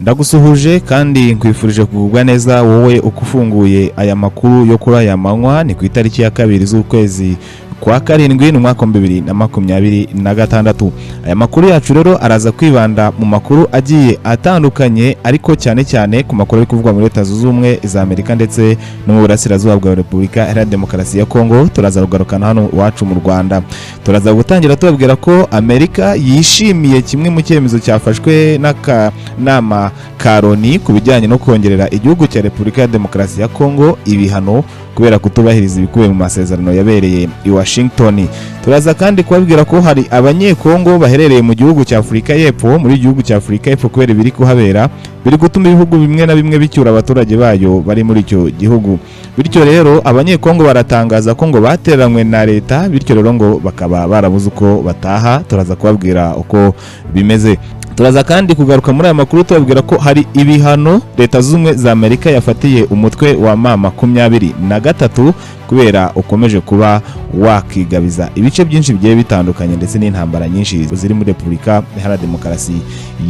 Ndagusuhuje kandi nkwifurije kugubwa neza wowe ukufunguye aya makuru yo kuri aya manywa ni ku itariki ya 2 z'ukwezi kwa 7 mu mwaka 2026. Aya makuru yacu rero araza kwibanda mu makuru agiye atandukanye ariko cyane ku makuru ari kuvugwa muri Leta Zunze Ubumwe za Amerika ndetse no mu burasirazuba bwa Repubulika Iharanira Demokarasi ya Kongo. Turaza kugarukana hano iwacu mu Rwanda. Turaza gutangira tubabwira ko Amerika yishimiye kimwe mu cyemezo cyafashwe n'akanama ka Loni ku bijyanye no kongerera igihugu cya Repubulika ya Demokarasi ya Kongo ibihano kubera kutubahiriza ibikubiye mu masezerano yabereye i Washington. Turaza kandi kubabwira ko hari abanyekongo baherereye mu gihugu cya Afurika y'Epfo, muri gihugu cya Afurika y'Epfo kubera biri kuhabera biri gutuma ibihugu bimwe na bimwe bicyura abaturage bayo bari muri icyo gihugu. Bityo rero abanyekongo baratangaza ko ngo bateranywe na leta, bityo rero ngo bakaba barabuze uko bataha. Turaza kubabwira uko bimeze. Turaza kandi kugaruka muri aya makuru tubabwira ko hari ibihano Leta Zunze za Amerika yafatiye umutwe wa M23 kubera ukomeje kuba wakigabiza ibice byinshi bigiye bitandukanye ndetse n'intambara nyinshi ziri muri Repubulika Iharanira Demokarasi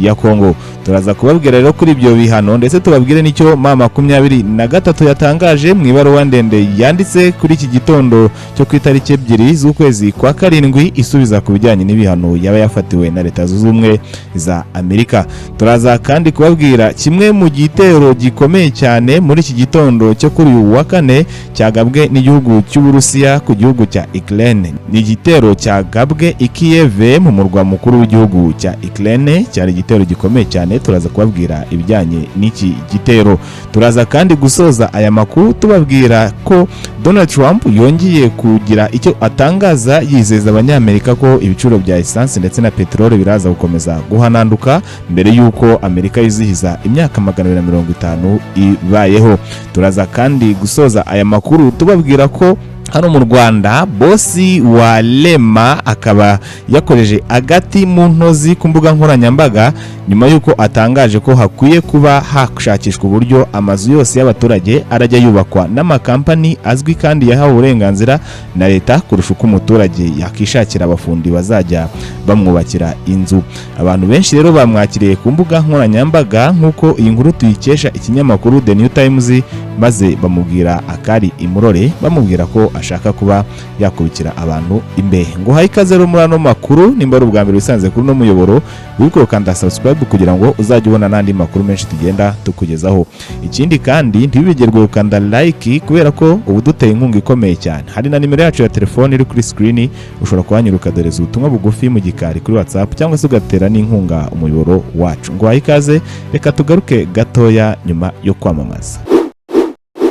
ya Kongo. Turaza kubabwira rero kuri ibyo bihano ndetse tubabwire n'icyo M23 yatangaje mu ibaruwa ndende yanditse kuri iki gitondo cyo ku itariki 2 z'ukwezi kwa 7 isubiza ku bijyanye n'ibihano yaba yafatiwe na Leta Zunze Ubumwe za Amerika. Turaza kandi kubabwira kimwe mu gitero gikomeye cyane muri iki gitondo cyo kuri uyu wa 4 cyagabwe n'igihugu cy'Uburusiya ku gihugu cya Ukraine. Ni igitero cyagabwe i Kiev mu murwa mukuru w'igihugu cya Ukraine, cyari igitero gikomeye cyane. Turaza kubabwira ibijyanye n'iki gitero. Turaza kandi gusoza aya makuru tubabwira ko Donald Trump yongeye kugira icyo atangaza yizeza abanyamerika ko ibiciro bya essence ndetse na peteroli biraza gukomeza guhananduka mbere yuko Amerika yizihiza imyaka 250 ibayeho. Turaza kandi gusoza aya makuru tubabwira ko hano mu Rwanda bosi wa Lema akaba yakoreje agati mu ntozi ku mbuga nkoranyambaga nyuma yuko atangaje ko hakwiye kuba hashakishwa uburyo amazu yose y'abaturage arajya yubakwa n'amakampani azwi kandi yahawe uburenganzira na leta kurusha uko umuturage yakishakira abafundi bazajya bamwubakira inzu. Abantu benshi rero bamwakiriye ku mbuga nkoranyambaga nk'uko iyi nkuru tuyikesha ikinyamakuru The New Times, maze bamubwira akari imurore, bamubwira ko ashaka kuba yakubikira abantu imbehe. Ngo hayi ikaze rero muri ano makuru, nimba ari ubwa mbere wisanze kuri no muyoboro wiko kanda subscribe kugira ngo uzajye ubona nandi makuru menshi tugenda tukugezaho. Ikindi kandi ntibigerwe ukanda like kubera ko ubu duteye inkunga ikomeye cyane. Hari na nimero yacu ya telefone iri kuri screen, ushobora kwanyura ukadoreza ubutumwa bugufi mu gikari kuri WhatsApp cyangwa se ugatera n'inkunga umuyoboro wacu. Ngo hayi ikaze, reka tugaruke gatoya nyuma yo kwamamaza.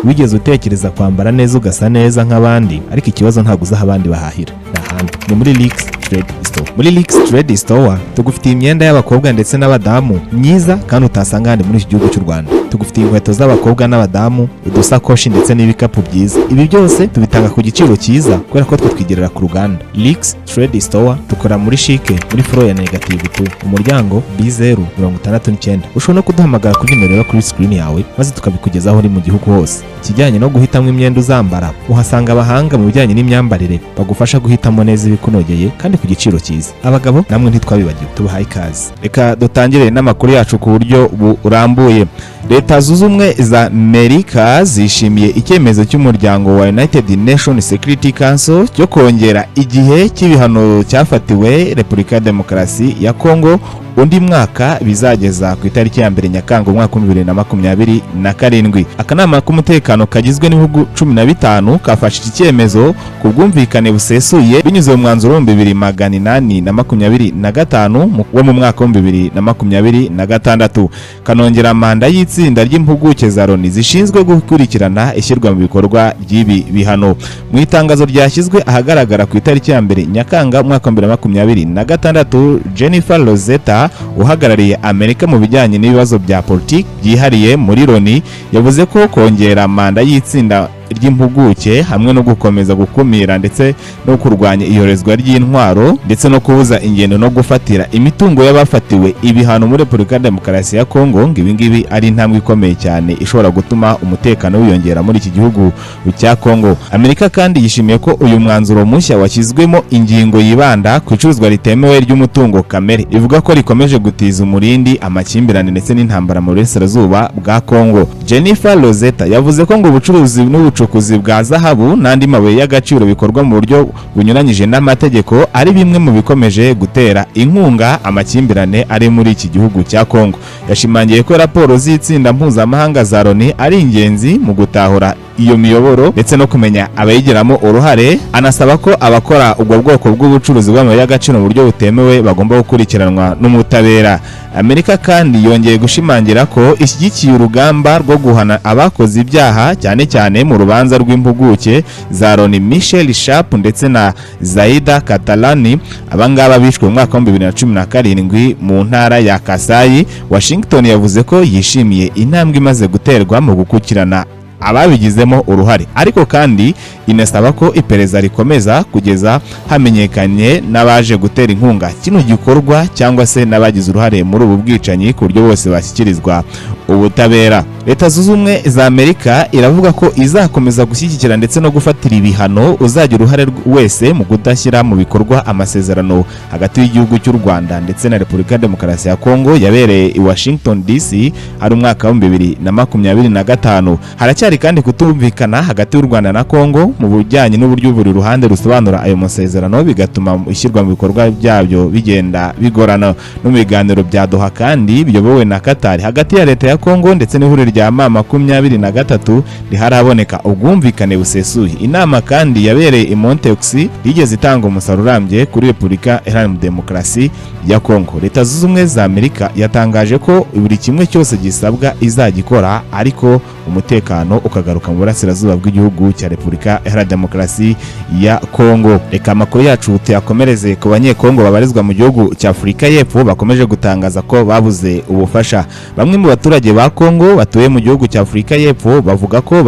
Wigeze utekereza kwambara neza ugasa neza nk'abandi, ariko ikibazo ntabwo uzaha abandi bahahira? Ni muri Lix Trade Store. Muri Lix Trade Store tugufitiye imyenda y'abakobwa ndetse n'abadamu myiza kandi utasanga handi muri iki gihugu cy'u Rwanda. Tugufitiye inkweto z'abakobwa n'abadamu, udusakoshi ndetse n'ibikapu byiza. Ibi byose tubitanga ku giciro cyiza kubera ko twitwigerera ku ruganda. Lix Trade Store tukora muri Chic, muri floor ya -2, umuryango B069. Ushobora no kuduhamagara kuri nimero yo kuri screen yawe maze tukabikugezaho uri mu gihugu hose. Kijyanye no guhitamo imyenda uzambara, uhasanga abahanga mu bijyanye n'imyambarire bagufasha guhitamo neza ibikunogeye kandi ku giciro cyiza. Abagabo namwe ntitwabibagiwe, tubahaye ikaze. Reka dutangire n'amakuru yacu ku buryo burambuye. Leta Zunze Ubumwe za Amerika zishimiye icyemezo cy'umuryango wa United Nations Security Council cyo kongera igihe cy'ibihano cyafatiwe Repubulika ya Demokarasi ya Kongo undi mwaka bizageza ku itariki ya 2 Nyakanga umwaka 2027. Akanama k'umutekano kagizwe n'ibihugu 15 kafashe iki cyemezo ku bwumvikane busesuye binyuze mu mwanzuro wa 2825 wo mu mwaka wa 2026. Kanongera manda y'itsinda ry'impuguke za Loni zishinzwe gukurikirana ishyirwa mu bikorwa ry'ibi bihano. Mu itangazo ryashyizwe ahagaragara ku itariki ya 2 Nyakanga umwaka wa 2026, Jennifer Rosetta uhagarariye Amerika mu bijyanye n'ibibazo bya politiki byihariye muri Loni yavuze ko kongera manda y'itsinda ry'impuguke hamwe no gukomeza gukumira ndetse no kurwanya iyorezwa ry'intwaro ndetse no kubuza ingendo no gufatira imitungo y'abafatiwe ibihano muri Repubulika ya Demokarasi ya Kongo. Ibi ngibi ari intambwe ikomeye cyane ishobora gutuma umutekano wiyongera muri iki gihugu cya Kongo. Amerika kandi yishimiye ko uyu mwanzuro mushya washyizwemo ingingo yibanda ku icuruzwa ritemewe ry'umutungo kamere, ivuga ko rikomeje gutiza umurindi amakimbirane ndetse n'intambara mu burasirazuba bwa Kongo. Jennifer Rosetta yavuze ko ngo ubucuruzi n'ubucukuzi bwa zahabu n'andi mabuye y'agaciro bikorwa mu buryo bunyuranyije n'amategeko ari bimwe mu bikomeje gutera inkunga amakimbirane ari muri iki gihugu cya Kongo. Yashimangiye ko raporo z'itsinda mpuzamahanga za Loni ari ingenzi mu gutahura iyo miyoboro ndetse no kumenya abayigiramo uruhare. Anasaba ko abakora ubwo bwoko bw'ubucuruzi bw'amabuye y'agaciro mu buryo butemewe bagomba gukurikiranwa n'umutabera. Amerika kandi yongeye gushimangira ko ishyigikiye urugamba rwo guhana abakoze ibyaha cyane cyane mu rubanza rw'impuguke za Loni Michel Sharp ndetse na Zaida Catalani. Abangaba bishwe mu mwaka wa 2017 mu ntara ya Kasai. Washington yavuze ko yishimiye intambwe imaze guterwa mu gukukirana ababigizemo uruhare, ariko kandi inasaba ko iperereza rikomeza kugeza hamenyekanye n'abaje gutera inkunga kino gikorwa cyangwa se n'abagize uruhare muri ubu bwicanyi ku buryo bose bashyikirizwa ubutabera. Leta Zunze Ubumwe za Amerika iravuga ko izakomeza gushyigikira ndetse no gufatira ibihano uzagira uruhare wese mu kudashyira mu bikorwa amasezerano hagati y'igihugu cy'u Rwanda ndetse na Repubulika ya Demokarasi ya Kongo yabereye i Washington DC hari umwaka wa 2025. Haracyari kandi kutumvikana hagati y'u Rwanda na Kongo mu bujyanye n'uburyo buri ruhande rusobanura ayo masezerano, bigatuma ishyirwa mu bikorwa byabyo bigenda bigorana. No mu biganiro bya Doha kandi biyobowe na Qatar hagati ya leta ya Kongo ndetse n'ihuriro rya M23 riharaboneka ubwumvikane busesuye. Inama kandi yabereye i Montex rigeze itanga umusaruro urambye kuri Repubulika Iharanira Demokarasi ya Kongo. Leta Zunze Ubumwe za Amerika yatangaje ko buri kimwe cyose gisabwa izagikora, ariko umutekano ukagaruka mu burasirazuba bw'igihugu cya Repubulika Iharanira Demokarasi ya Kongo. Reka amakuru yacu tuyakomereze ku banyekongo babarizwa mu gihugu cya Afurika y'Epfo bakomeje gutangaza ko babuze ubufasha. Bamwe mu baturage ba Kongo batuye mu gihugu cya Afurika y'Epfo bavuga ko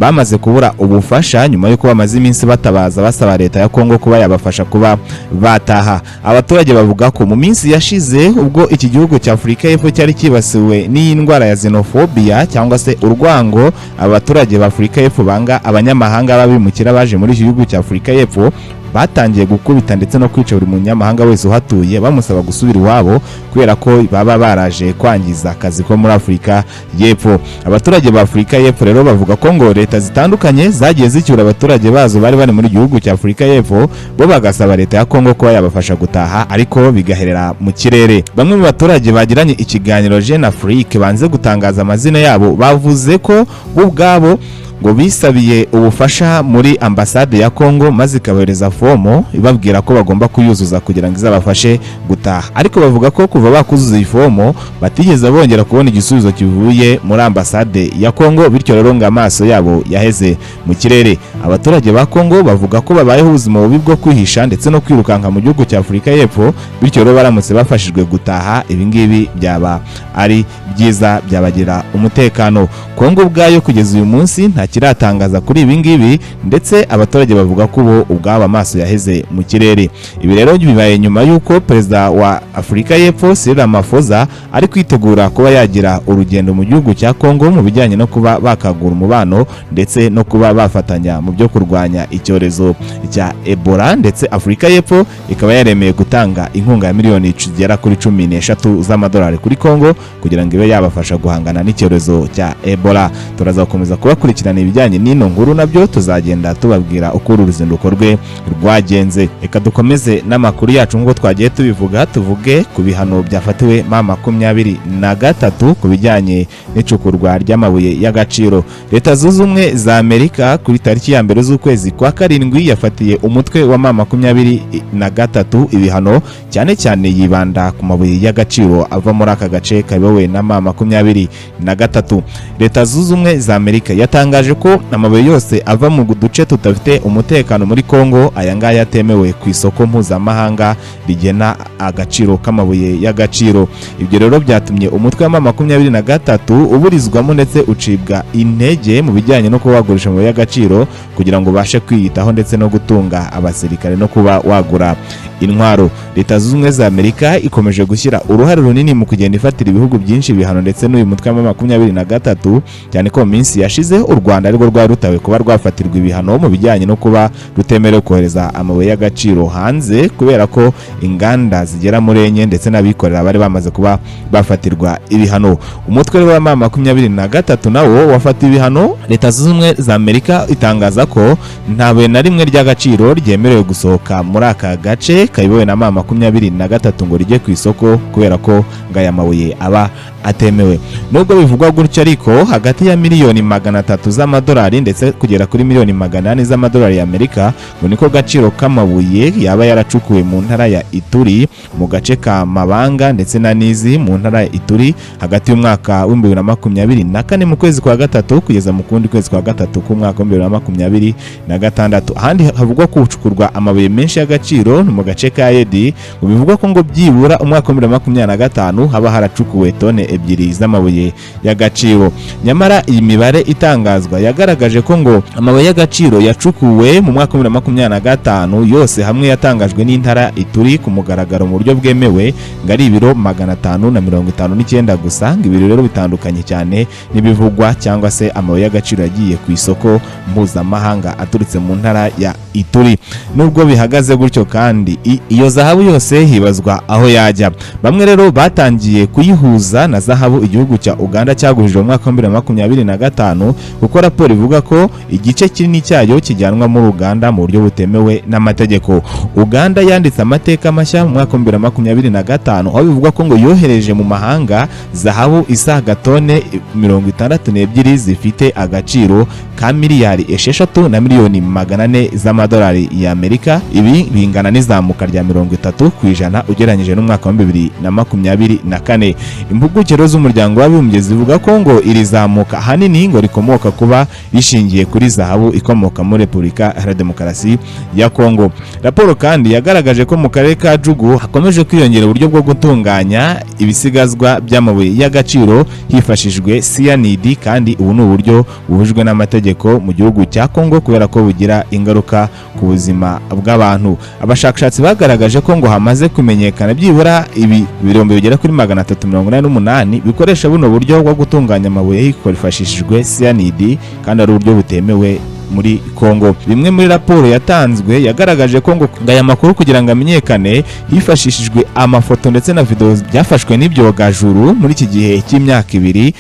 bamaze kubura ubufasha nyuma y'uko bamaze iminsi batabaza basaba leta ya Kongo kuba yabafasha kuba bataha. Abaturage bavuga ko mu minsi yashize ubwo iki gihugu cya Afurika y'Epfo cyari kibasiwe n'iyi ndwara ya xenophobia cyangwa se urwango, abaturage ba Afurika y'Epfo banga abanyamahanga babimukira baje muri iki gihugu cya Afurika y'Epfo batangiye gukubita ndetse no kwica buri munyamahanga wese uhatuye bamusaba gusubira iwabo kubera ko baba baraje kwangiza akazi ko muri Afurika y'Epfo. Abaturage ba Afurika y'Epfo rero bavuga ko ngo leta zitandukanye zagiye zicyura abaturage bazo bari muri gihugu cya Afurika y'Epfo, bo bagasaba leta ya Kongo ko yabafasha gutaha ariko bigaherera mu kirere. Bamwe mu baturage bagiranye ikiganiro Jeune Afrique banze gutangaza amazina yabo bavuze ko bo ubwabo ngo bisabiye ubufasha muri ambasade ya Kongo maze ikabohereza fomo ibabwira ko bagomba kuyuzuza kugira ngo izabafashe gutaha, ariko bavuga ko kuva bakuzuza iyi fomo batigeze bongera kubona igisubizo kivuye muri ambasade ya Kongo, bityo rero ngo amaso yabo yaheze mu kirere. Abaturage ba Kongo bavuga ko babayeho ubuzima bubi bwo kwihisha ndetse no kwirukanka mu gihugu cya Afurika y'Epfo, bityo rero baramutse bafashijwe gutaha ibingibi byaba ari byiza, byabagira umutekano. Kongo ubwayo kugeza uyu munsi nta kiratangaza kuri ibingibi, ndetse abaturage bavuga ko ubu ubwabo amaso yaheze mu kirere. Ibi rero bibaye nyuma y'uko perezida wa Afurika y'Epfo Cyril Ramaphosa ari kwitegura kuba yagira urugendo mu gihugu cya Kongo mu bijyanye no kuba bakagura umubano ndetse no kuba bafatanya mu byo kurwanya icyorezo cya Ebola, ndetse Afurika y'Epfo ikaba yaremeye gutanga inkunga ya miliyoni zigera kuri 13 z'amadolari kuri Kongo kugira ngo ibe yabafasha guhangana n'icyorezo cya Ebola. Turaza gukomeza kubakurikirana ibijyanye n'ino nkuru, nabyo tuzagenda tubabwira uko uru ruzinduko rwe rwagenze. Reka dukomeze n'amakuru yacu nk'uko twagiye tubivuga, tuvuge ku bihano byafatiwe M23 ku bijyanye n'icukurwa ry'amabuye y'agaciro. Leta Zunze Ubumwe za Amerika kuri tariki ya 1 z'ukwezi kwa karindwi yafatiye umutwe wa M23 ibihano cyane cyane yibanda ku mabuye y'agaciro ava muri aka gace kayobowe na M23. Leta Zunze Ubumwe za Amerika yatangaje yatangaje ko amabuye yose ava mu duce tutafite umutekano muri Kongo aya ngaya yatemewe ku isoko mpuzamahanga rigena agaciro k'amabuye y'agaciro. Ibyo rero byatumye umutwe wa 23 uburizwamo ndetse ucibwa intege mu bijyanye no kuba wagurisha amabuye y'agaciro kugira ngo bashe kwiyitaho ndetse no gutunga abasirikare no kuba wagura intwaro. Leta zunze ubumwe za Amerika ikomeje gushyira uruhare runini mu kugenda ifatira ibihugu byinshi bihano ndetse n'uyu mutwe wa 23 cyane ko mu minsi yashize u Rwanda ariko rwari rutawe kuba rwafatirwa ibihano mu bijyanye no kuba rutemerewe kohereza amabuye y'agaciro hanze kubera ko inganda zigera muri enye ndetse n'abikorera bari bamaze kuba bafatirwa ibihano. Umutwe wa 23 nawo wafata ibihano. Leta zunze ubumwe za Amerika itangaza ko nta buye na rimwe ry'agaciro ryemerewe gusohoka muri aka gace kayobowe na 23 ngo rijye ku isoko kubera ko ngaya mabuye aba atemewe. Nubwo bivugwa gutyo ariko hagati ya miliyoni 300 z'amadolari ndetse kugera kuri miliyoni 800 z'amadolari y'Amerika ngo niko gaciro k'amabuye yaba yaracukuwe mu ntara ya Ituri mu gace ka Mabanga ndetse na Nizi mu ntara ya Ituri hagati y'umwaka wa 2024 mu kwezi kwa gatatu kugeza mu kundi kwezi kwa gatatu k'umwaka wa 2026. Ahandi havugwa ko ucukurwa amabuye menshi y'agaciro mu gace ka Yedi ngo bivugwa ko ngo byibura umwaka wa 2025 haba haracukuwe tone ebyiri z'amabuye y'agaciro. Nyamara iyi mibare itangazwa yagaragaje ko ngo amabuye y'agaciro yacukuwe mu mwaka wa 2025 yose hamwe yatangajwe n'intara Ituri ku mugaragaro mu buryo bwemewe ngari ibiro 559 gusa. Ibiro rero bitandukanye cyane n'ibivugwa cyangwa se amabuye y'agaciro yagiye ku isoko mpuzamahanga aturutse mu ntara ya Ituri. Nubwo bihagaze gutyo kandi iyo zahabu yose hibazwa aho yajya. Bamwe rero batangiye kuyihuza na zahabu igihugu cya Uganda cyagurije mu mwaka wa 2025 kuko raporo ivuga ko igice kinini cyayo kijyanwa mu Uganda mu buryo butemewe n'amategeko. Uganda yanditse amateka mashya mu mwaka wa 2025 aho bivuga ko ngo yohereje mu mahanga zahabu isaga tone 62 zifite agaciro ka miliyari 6 na miliyoni 400 z'amadolari y'Amerika. Ibi bingana n'izamuka rya 30% ugereranyije n'umwaka wa 2024. Impugukiro z'umuryango w'abibumbye zivuga ko ngo iri zamuka hanini ngo rikomoka kuba rishingiye kuri zahabu ikomoka muri Repubulika ya Demokarasi ya Kongo. Raporo kandi yagaragaje ko mu karere ka Jugu hakomeje kwiyongera uburyo bwo gutunganya ibisigazwa by'amabuye y'agaciro hifashishijwe cyanide kandi ubu ni uburyo bubujwe n'amategeko mu gihugu cya Kongo kubera ko bugira ingaruka ku buzima bw'abantu. Abashakashatsi bagaragaje ko ngo hamaze kumenyekana byibura ibirombe bigera kuri 388 bikoresha buno buryo bwo gutunganya amabuye hifashishijwe cyanide kandi ari uburyo butemewe muri Kongo. Bimwe muri raporo yatanzwe yagaragaje ko ngo ngaya makuru kugira ngo amenyekane hifashishijwe amafoto ndetse na video byafashwe n'ibyogajuru muri iki gihe cy'imyaka 2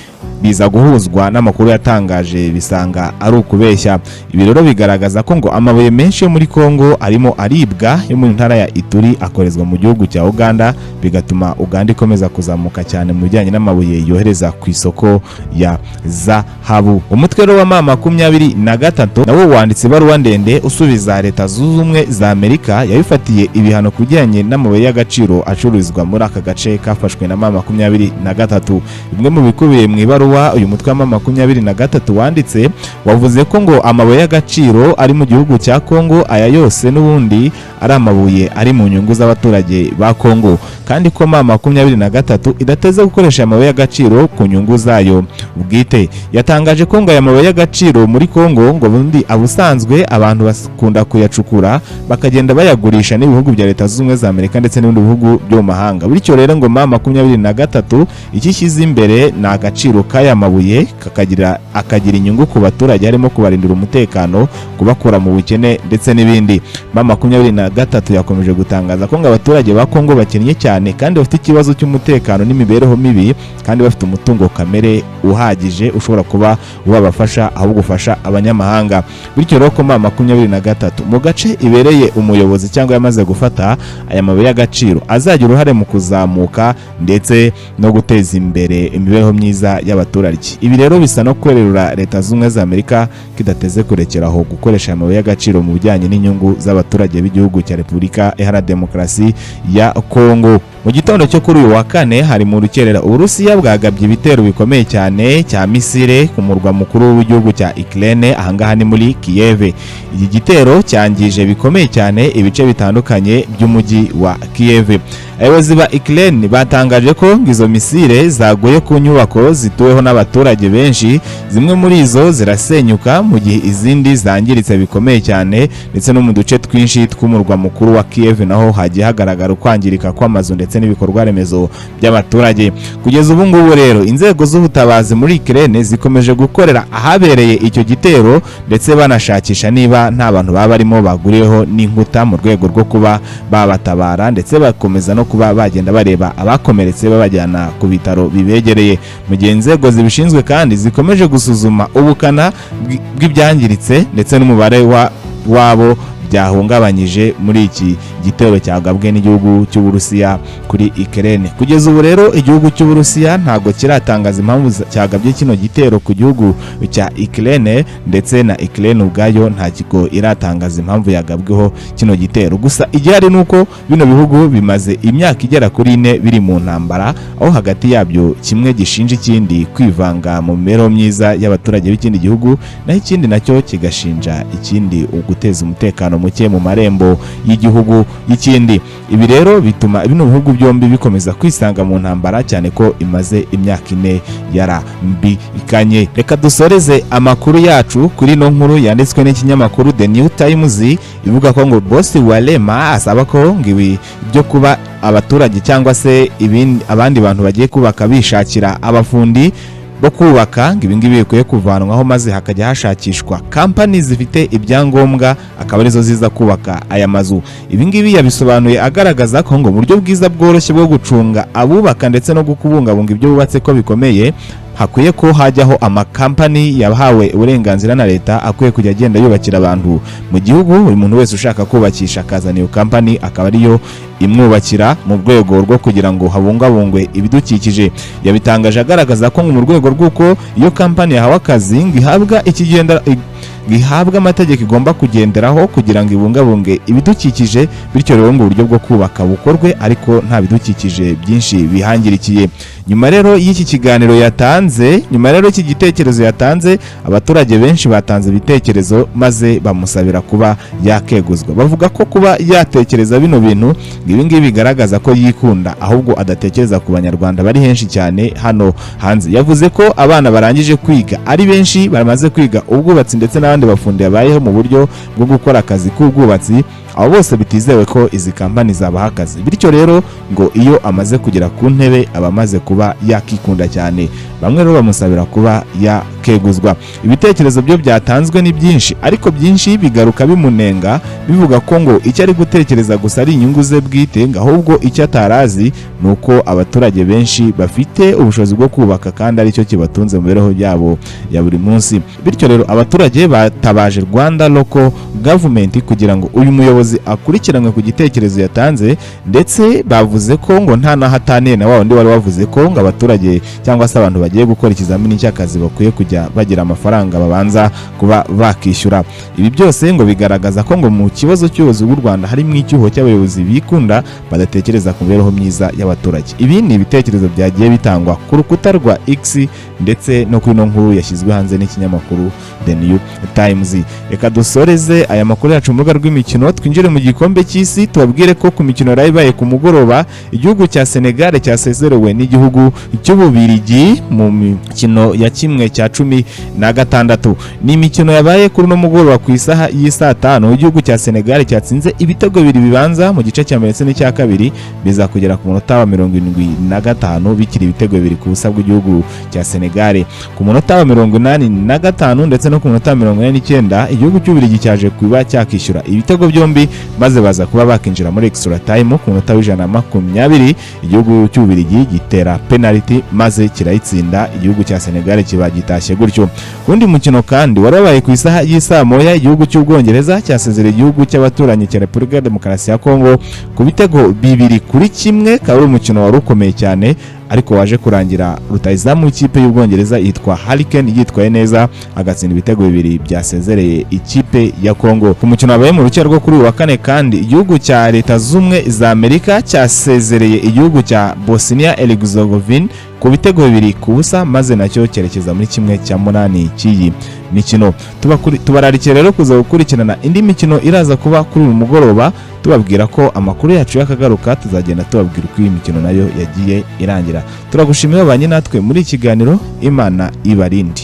biza guhuzwa n'amakuru yatangaje bisanga ari ukubeshya. Ibi rero bigaragaza ko ngo amabuye menshi yo muri Kongo arimo aribwa yo mu ntara ya Ituri akorezwa mu gihugu cya Uganda bigatuma Uganda ikomeza kuzamuka cyane mu bijyanye n'amabuye yohereza ku isoko ya zahabu. Umutwe wa 23 nawo wanditse baruwa ndende usubiza Leta zunze ubumwe za Amerika yabifatiye ibihano kujyanye n'amabuye y'agaciro acururizwa muri aka gace kafashwe na 23. Bimwe mu bikubiye mu ibaruwa uyu mutwe wa 23 wanditse wavuze ko ngo amabuye y'agaciro ari mu gihugu cya Kongo aya yose n'ubundi ari amabuye ari mu nyungu z'abaturage ba Kongo kandi ko 23 idateze gukoresha amabuye y'agaciro ku nyungu zayo bwite. Yatangaje ko ngo aya mabuye y'agaciro muri Kongo ngo bundi abusanzwe abantu bakunda kuyacukura bakagenda bayagurisha n'ibihugu bya Leta zunze ubumwe za Amerika ndetse n'ibindi bihugu byo mu mahanga. Bityo rero ngo 23 iki kiza imbere na agaciro k'aya mabuye akagira inyungu ku baturage harimo kubarindira umutekano, kubakura mu bukene ndetse n'ibindi. 23 yakomeje gutangaza ko ngo abaturage ba Kongo bakennye cyane kandi bafite ikibazo cy'umutekano n'imibereho mibi kandi bafite umutungo kamere uhagije ushobora kuba ubafasha aho gufasha abanyamahanga. Bityo rero ko 23 mu gace ibereye umuyobozi cyangwa yamaze gufata aya mabuye y'agaciro azagira uruhare mu kuzamuka ndetse no guteza imbere imibereho myiza y'abaturage. Ibi rero bisa no kwererura Leta zunze ubumwe za Amerika kidateze kurekeraho gukoresha amabuye y'agaciro mu bijyanye n'inyungu z'abaturage b'igihugu cya Repubulika ya Demokarasi ya Kongo. mu gitondo cyo kuri uyu wa kane hari mu rukerera Uburusiya bwagabye ibitero bikomeye cyane cya misile ku murwa mukuru w'igihugu cya Ukraine ahangaha ni muri Kiev. Iki gitero cyangije bikomeye cyane ibice bitandukanye by'umujyi wa Kiev. Abayobozi ba Ukraine batangaje ko izo misile zaguye ku nyubako zituweho n'abaturage benshi, zimwe muri izo zirasenyuka mu gihe izindi zangiritse bikomeye cyane, ndetse no mu duce twinshi tw'umurwa mukuru wa Kiev naho hagiye hagaragara kwangirika kw'amazu ndetse n'ibikorwa remezo by'abaturage. Kugeza ubu ngubu rero inzego z'ubutabazi muri Ukraine zikomeje gukorera ahabereye icyo gitero, ndetse banashakisha niba nta bantu baba barimo baguriyeho n'inkuta mu rwego rwo kuba babatabara, ndetse bakomeza no kuba bagenda bareba abakomeretse babajyana ku bitaro bibegereye, mu gihe inzego zibishinzwe kandi zikomeje gusuzuma ubukana bw'ibyangiritse ndetse n'umubare wabo byahungabanyije muri iki gitero cyagabwe n'igihugu cy'Uburusiya kuri Ukraine. Kugeza ubu rero igihugu cy'Uburusiya ntago kiratangaza impamvu cyagabye kino gitero ku gihugu cya Ukraine, ndetse na Ukraine ubwayo nta kigo iratangaza impamvu yagabweho kino gitero. Gusa igihari nuko bino bihugu bimaze imyaka igera kuri 4 biri mu ntambara, aho hagati yabyo kimwe gishinja ikindi kwivanga mu mibereho myiza y'abaturage b'ikindi gihugu, naho ikindi nacyo kigashinja ikindi uguteza umutekano muke mu marembo y'igihugu y'ikindi. Ibi rero bituma bino bihugu byombi bikomeza kwisanga mu ntambara, cyane ko imaze imyaka 4 yarambikanye. Reka dusoreze amakuru yacu kuri no nkuru yanditswe n'ikinyamakuru The New Times ivuga ko ngo Boss Walema asaba ko ngibi byo kuba abaturage cyangwa se abandi bantu bagiye kubaka bishakira abafundi bo kubaka ngibingibi bikwiye kuvanwaho, maze hakajya hashakishwa company zifite ibyangombwa akaba arizo ziza kubaka aya mazu. Ibingibi yabisobanuye agaragaza ko ngo buryo bwiza bworoshye bwo gucunga abubaka ndetse no kubungabunga ibyo bubatse ko bikomeye, hakwiye ko hajyaho amakampani yahawe uburenganzira na leta akwiye kujya agenda yubakira abantu mu gihugu. Buri muntu wese ushaka kubakisha akazana iyo company akaba ariyo imwubakira mu rwego rwo kugira ngo habungabungwe ibidukikije. Yabitangaje agaragaza ko mu rwego rw'uko iyo company yahawe akazi gihabwa amategeko igomba kugenderaho kugira ngo ibungabunge ibidukikije, bityo rero ngo uburyo bwo kubaka bukorwe ariko nta bidukikije byinshi bihangirikiye. Nyuma rero y'iki kiganiro yatanze, nyuma rero iki gitekerezo yatanze, abaturage benshi batanze ibitekerezo maze bamusabira kuba yakeguzwa. Bavuga ko kuba yatekereza bino bintu ibingibi bigaragaza ko yikunda, ahubwo adatekereza ku banyarwanda bari henshi cyane hano hanze. Yavuze ko abana barangije kwiga ari benshi, baramaze kwiga ubwubatsi ndetse n'abandi bafundi babayeho mu buryo bwo gukora akazi k'ubwubatsi, abo bose bitizewe ko izi kampani zabaha akazi. Bityo rero ngo iyo amaze kugera ku ntebe aba amaze kuba yakikunda cyane. Bamwe rero bamusabira kuba yakeguzwa. Ibitekerezo byo byatanzwe ni byinshi, ariko byinshi bigaruka bimunenga, bivuga ko ngo icyo ari gutekereza gusa ari inyungu ze bwite, ahubwo icyo atarazi nuko abaturage benshi bafite ubushobozi bwo kubaka kandi ari cyo kibatunze mu mibereho yabo ya buri munsi. Bityo rero abaturage batabaje Rwanda Local Government kugira ngo uyu muyobozi akurikiranwe ku gitekerezo yatanze, ndetse bavuze ko ngo nta nahataniye na wundi wari wavuze ko ngo abaturage cyangwa se abantu bagiye gukora ikizamini cy'akazi bakwiye kujya bagira amafaranga babanza kuba bakishyura. Ibi byose ngo bigaragaza ko ngo mu kibazo cy'ubuyobozi bw'u Rwanda harimo icyuho cy'abayobozi bikunda badatekereza ku mibereho myiza y'abaturage. Ibi ni ibitekerezo byagiye bitangwa ku rukuta rwa X ndetse no kuri no nkuru yashyizwe hanze n'ikinyamakuru The New Times. Reka dusoreze aya makuru yacu mu rubuga rw'imikino, twinjire mu gikombe cy'isi. Tubabwire ko ku mikino yabaye ku mugoroba igihugu cya Senegal cyasezerewe n'igihugu cy'Ububirigi mu mikino ya 16. Ni imikino yabaye kuri no mugoroba ku isaha y'isa 5. Igihugu cya Senegal cyatsinze ibitego 2 bibanza mu gice cya mbere ndetse n'icya kabiri, biza kugera ku munota wa 75 bikiri ibitego 2 ku busa bw'igihugu cya Senegal. Ku munota wa 85 ndetse no ku munota wa 89 igihugu cy'Ububirigi cyaje kuba cyakishyura ibitego byombi, maze baza kuba bakinjira muri extra time. Ku munota wa 120 igihugu cy'Ububirigi gitera penalty maze kirayitsinda, igihugu cya Senegal kiba gitashye gutyo. Kundi mukino kandi warabaye ku isaha y'isa moya, igihugu cy'Ubwongereza cyasezereye igihugu cy'abaturanyi cya Repubulika ya Demokarasi ya Kongo ku bitego 2-1. Kaba umukino wari ukomeye cyane, ariko waje kurangira rutahizamu ikipe y'Ubwongereza yitwa Harry Kane yitwaye neza agatsinda ibitego bibiri byasezereye ikipe ya Congo. Ku mukino wabaye mu rukera rwo kuri uwa kane kandi igihugu cya Leta Zumwe za Amerika cyasezereye igihugu cya Bosnia Herzegovina ku bitego bibiri ku busa maze nacyo cyerekeza muri kimwe cya munani cy'iyi mikino. Tubararikira rero kuza gukurikirana indi mikino iraza kuba kuri uyu mugoroba, tubabwira ko amakuru yacu yakagaruka tuzagenda tubabwira uko iyi mikino nayo yagiye irangira. Turagushimiye abanye natwe muri ikiganiro, Imana ibarinde.